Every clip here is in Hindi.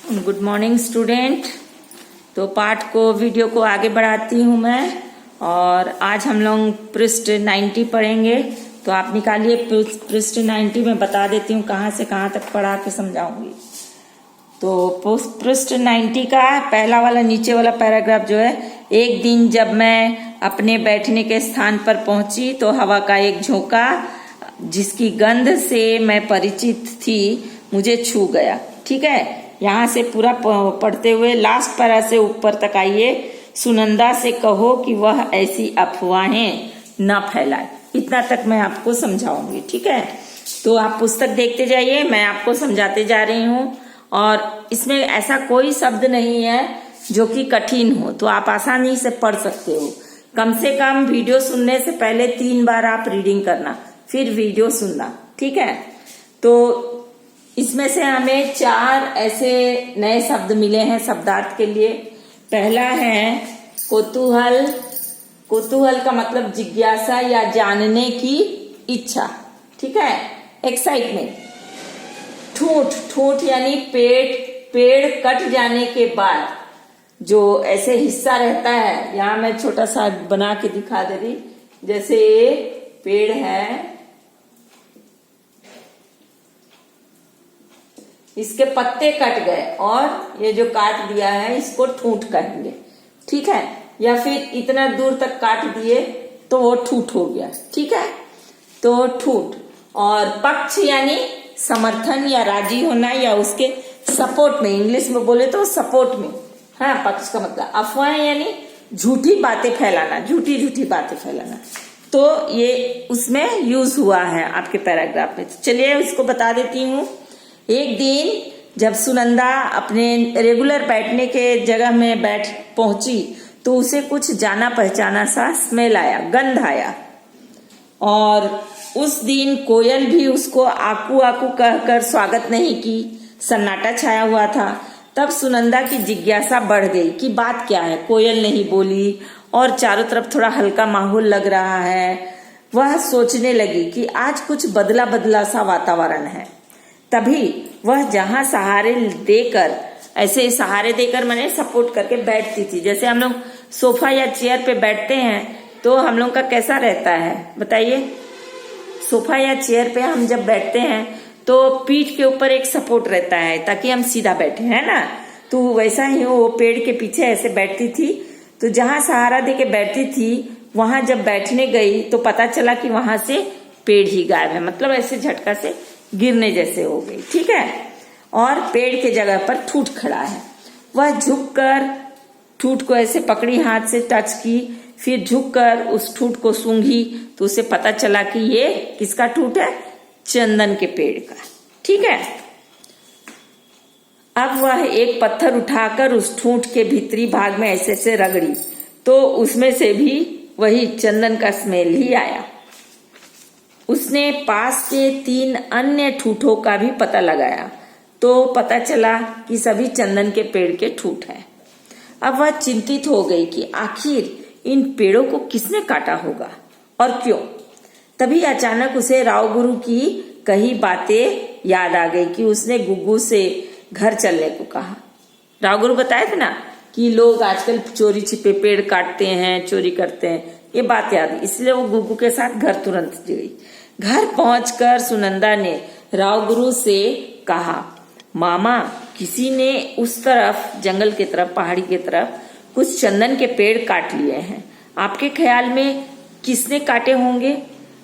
Good morning student. तो पाठ को वीडियो को आगे बढ़ाती हूँ मैं, और आज हम लोग पृष्ठ 90 पढ़ेंगे। तो आप निकालिए पृष्ठ 90 में बता देती हूँ कहाँ से कहाँ तक पढ़ा के समझाऊंगी। तो पृष्ठ 90 का पहला वाला नीचे वाला पैराग्राफ जो है, एक दिन जब मैं अपने बैठने के स्थान पर पहुंची तो हवा का एक झोंका जिसकी गंध से मैं परिचित थी मुझे छू गया। ठीक है, यहाँ से पूरा पढ़ते हुए लास्ट पैरा से ऊपर तक आइए। सुनंदा से कहो कि वह ऐसी अफवाहें न फैलाए। इतना तक मैं आपको समझाऊंगी। ठीक है, तो आप पुस्तक देखते जाइए, मैं आपको समझाते जा रही हूँ। और इसमें ऐसा कोई शब्द नहीं है जो कि कठिन हो, तो आप आसानी से पढ़ सकते हो। कम से कम वीडियो सुनने से पहले 3 बार आप रीडिंग करना, फिर वीडियो सुनना। ठीक है, तो इसमें से हमें 4 ऐसे नए शब्द मिले हैं शब्दार्थ के लिए। पहला है कौतूहल। कौतूहल का मतलब जिज्ञासा या जानने की इच्छा। ठीक है, एक्साइटमेंट। ठूठ, ठूठ यानी पेड़ कट जाने के बाद जो ऐसे हिस्सा रहता है, यहाँ मैं छोटा सा बना के दिखा दे रही। जैसे ये पेड़ है, इसके पत्ते कट गए और ये जो काट दिया है इसको ठूठ कहेंगे। ठीक है, या फिर इतना दूर तक काट दिए तो वो ठूठ हो गया। ठीक है, तो ठूठ। और पक्ष यानी समर्थन या राजी होना या उसके सपोर्ट में, इंग्लिश में बोले तो सपोर्ट में। हाँ, पक्ष का मतलब। अफवाह यानी झूठी बातें फैलाना, झूठी बातें फैलाना। तो ये उसमें यूज हुआ है आपके पैराग्राफ में। चलिए उसको बता देती हूँ। एक दिन जब सुनंदा अपने रेगुलर बैठने के जगह में पहुंची तो उसे कुछ जाना पहचाना सा स्मेल आया, गंध आया। और उस दिन कोयल भी उसको आकू आकू कहकर स्वागत नहीं की, सन्नाटा छाया हुआ था। तब सुनंदा की जिज्ञासा बढ़ गई कि बात क्या है। कोयल नहीं बोली और चारों तरफ थोड़ा हल्का माहौल लग रहा है। वह सोचने लगी कि आज कुछ बदला बदला सा वातावरण है। तभी वह जहां सहारे देकर मैंने सपोर्ट करके बैठती थी। जैसे हम लोग सोफा या चेयर पे बैठते हैं तो हम लोग का कैसा रहता है बताइए। सोफा या चेयर पे हम जब बैठते हैं तो पीठ के ऊपर एक सपोर्ट रहता है ताकि हम सीधा बैठे, है ना। तो वैसा ही वो पेड़ के पीछे ऐसे बैठती थी। तो जहां सहारा दे के बैठती थी वहां जब बैठने गई तो पता चला कि वहां से पेड़ ही गायब है, मतलब ऐसे झटका से गिरने जैसे हो गई। ठीक है, और पेड़ के जगह पर ठूठ खड़ा है। वह झुककर ठूठ को ऐसे पकड़ी, हाथ से टच की, फिर झुककर उस ठूठ को सूंघी तो उसे पता चला कि ये किसका ठूठ है, चंदन के पेड़ का। ठीक है, अब वह एक पत्थर उठाकर उस ठूठ के भीतरी भाग में ऐसे से रगड़ी तो उसमें से भी वही चंदन का स्मेल ही आया। उसने पास के 3 अन्य ठूठों का भी पता लगाया तो पता चला कि सभी चंदन के पेड़ के ठूठ हैं। अब वह चिंतित हो गई कि आखिर इन पेड़ों को किसने काटा होगा और क्यों। तभी अचानक उसे राव गुरु की कही बातें याद आ गई कि उसने गुग्गू से घर चलने को कहा। राव गुरु बताए थे ना कि लोग आजकल चोरी छिपे पेड़ काटते हैं, चोरी करते हैं, ये बात याद, इसलिए वो गुग्गू के साथ घर तुरंत गई। घर पहुंचकर सुनंदा ने राव गुरु से कहा, मामा, किसी ने उस तरफ जंगल की तरफ, पहाड़ी की तरफ कुछ चंदन के पेड़ काट लिए हैं। आपके ख्याल में किसने काटे होंगे?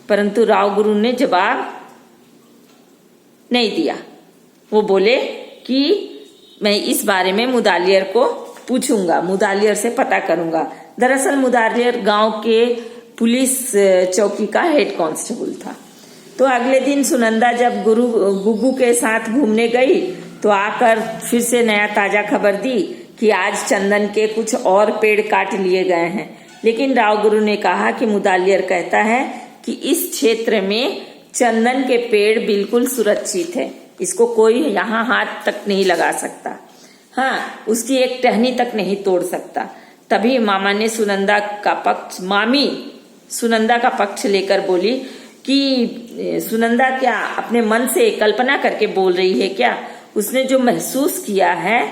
परंतु राव गुरु ने जवाब नहीं दिया। वो बोले कि मैं इस बारे में मुदालियर को पूछूंगा, मुदालियर से पता करूंगा। दरअसल मुदालियर गांव के पुलिस चौकी का हेड कांस्टेबल था। तो अगले दिन सुनंदा जब गुग्गू के साथ घूमने गई तो आकर फिर से नया ताजा खबर दी कि आज चंदन के कुछ और पेड़ काट लिए गए हैं। लेकिन राव गुरु ने कहा कि मुदालियर कहता है कि इस क्षेत्र में चंदन के पेड़ बिल्कुल सुरक्षित है, इसको कोई यहाँ हाथ तक नहीं लगा सकता। हाँ, उसकी एक टहनी तक नहीं तोड़ सकता। तभी मामा ने मामी सुनंदा का पक्ष लेकर बोली कि सुनंदा क्या अपने मन से कल्पना करके बोल रही है क्या? उसने जो महसूस किया है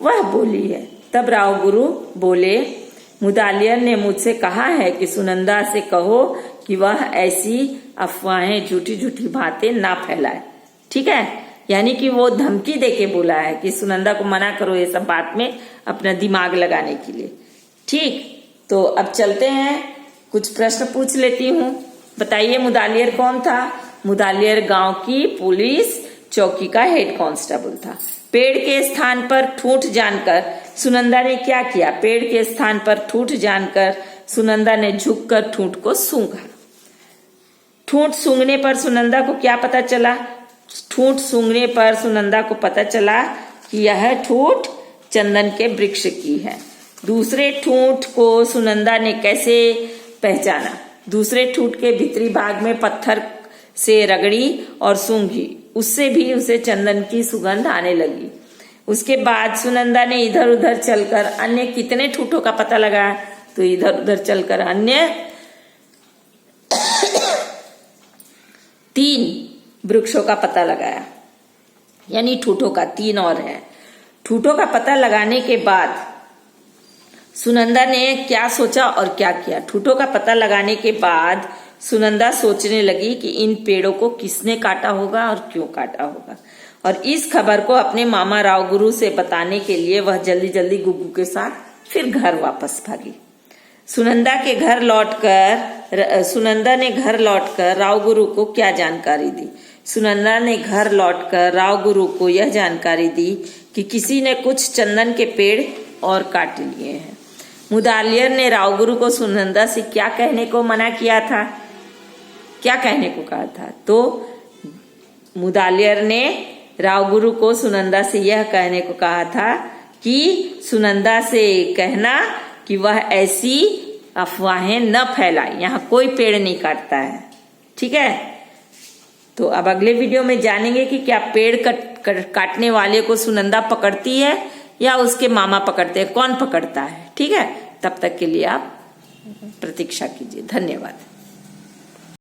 वह बोली है। तब राव गुरु बोले, मुदालियर ने मुझसे कहा है कि सुनंदा से कहो कि वह ऐसी अफवाहें, झूठी झूठी बातें ना फैलाए। ठीक है, यानी कि वो धमकी देके बोला है कि सुनंदा को मना करो ये सब बात में अपना दिमाग लगाने के लिए। ठीक, तो अब चलते हैं, कुछ प्रश्न पूछ लेती हूँ। बताइए मुदालियर कौन था? मुदालियर गांव की पुलिस चौकी का हेड कांस्टेबल था। पेड़ के स्थान पर ठूंठ जानकर सुनंदा ने क्या किया? पेड़ के स्थान पर ठूंठ जानकर सुनंदा ने झुककर ठूंठ को सूंघा। ठूंठ सूंघने पर सुनंदा को क्या पता चला? ठूंठ सूंघने पर सुनंदा को पता चला कि यह ठूंठ चंदन के वृक्ष की है। दूसरे ठूंठ को सुनंदा ने कैसे पहचाना? दूसरे ठूंठ के भीतरी भाग में पत्थर से रगड़ी और सूंघी, उससे भी उसे चंदन की सुगंध आने लगी। उसके बाद सुनंदा ने इधर उधर चलकर अन्य कितने ठूंठों का पता लगाया? तो इधर उधर चलकर अन्य 3 वृक्षों का पता लगाया, यानी ठूंठों का 3 और है। ठूंठों का पता लगाने के बाद सुनंदा ने क्या सोचा और क्या किया? ठूंठों का पता लगाने के बाद सुनंदा सोचने लगी कि इन पेड़ों को किसने काटा होगा और क्यों काटा होगा, और इस खबर को अपने मामा राव गुरु से बताने के लिए वह जल्दी जल्दी गुग्गू के साथ फिर घर वापस भागी। सुनंदा ने घर लौटकर राव गुरु को क्या जानकारी दी? सुनंदा ने घर लौटकर राव गुरु को यह जानकारी दी कि किसी ने कुछ चंदन के पेड़ और काट लिए हैं। मुदालियर ने राव गुरु को सुनंदा से क्या कहने को मना किया था? क्या कहने को कहा था? तो मुदालियर ने राव गुरु को सुनंदा से यह कहने को कहा था कि सुनंदा से कहना कि वह ऐसी अफवाहें न फैलाए, यहाँ कोई पेड़ नहीं काटता है। ठीक है, तो अब अगले वीडियो में जानेंगे कि क्या पेड़ काटने वाले को सुनंदा पकड़ती है या उसके मामा पकड़ते हैं, कौन पकड़ता है। ठीक है, तब तक के लिए आप प्रतीक्षा कीजिए। धन्यवाद।